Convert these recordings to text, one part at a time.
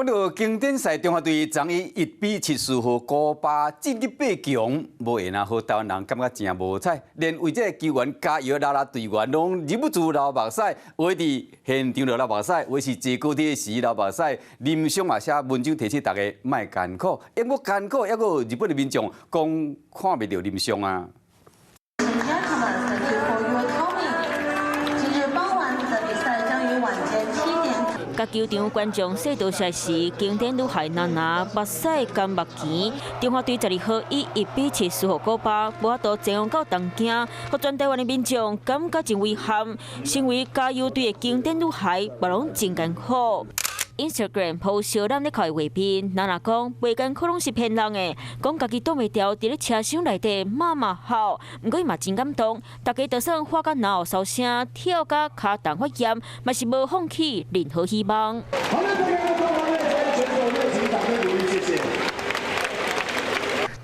到经典赛，中华队昨日1-7输给古巴，晋级8强，无闲啊！好台湾人感觉真无彩，连为这球员加油拉队员拢忍不住流目屎，有伫现场就流目屎，有是坐高铁时流目屎，林湘也写文章提醒大家莫艰苦，抑搁艰苦，抑搁日本的民众讲看袂到林湘啊。 甲球场观众细读赛时，经典女孩娜娜目屎甘目甜。中华队12号以1-7输给古巴，无法度前往到东京，互全台湾的民众感觉真遗憾。身为加油队的经典女孩，目拢真艰苦。 Instagram 抛小男咧靠的画面，娜娜讲袂艰苦拢是骗人的，讲家己挡袂掉伫咧车厢内底骂吼，毋过伊嘛真感动，大家就算花甲脑烧声，跳甲骹动发炎，嘛是无放弃任何希望。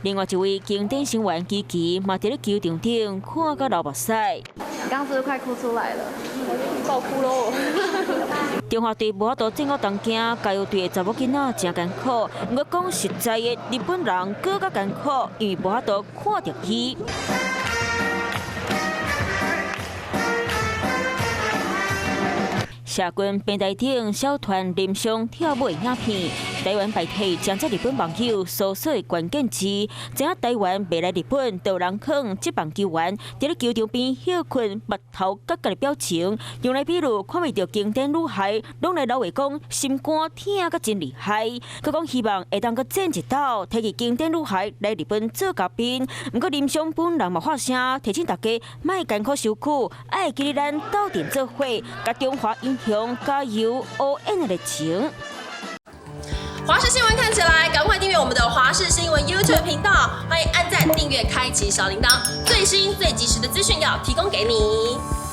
另外一位经典成员琪琪嘛伫咧球场顶看甲流目屎。刚刚是不是快哭出来了？爆哭喽！中华队无法度进到东京，加油队的查某囡仔真艰苦。不过讲实在的，日本人更加艰苦，因为无法度看到伊。 社群平台顶小团林湘跳舞的影片，台湾媒体将这日本网友搜索的关键字，知影台湾未来日本有人坑这棒球员伫咧球场边休困，目头角角的表情，用来比如看袂到经典女孩，拢来老话讲心肝疼甲真厉害。佮讲希望会当佮剪一道，提起经典女孩来日本做嘉宾。不过林湘本人嘛发声，提醒大家莫艰苦受苦，爱记得咱斗阵做伙，甲中华英雄加油 ，ON 的热情。 华视新闻看起来，赶快订阅我们的华视新闻 YouTube 频道，欢迎按赞、订阅、开启小铃铛，最新最及时的资讯要提供给你。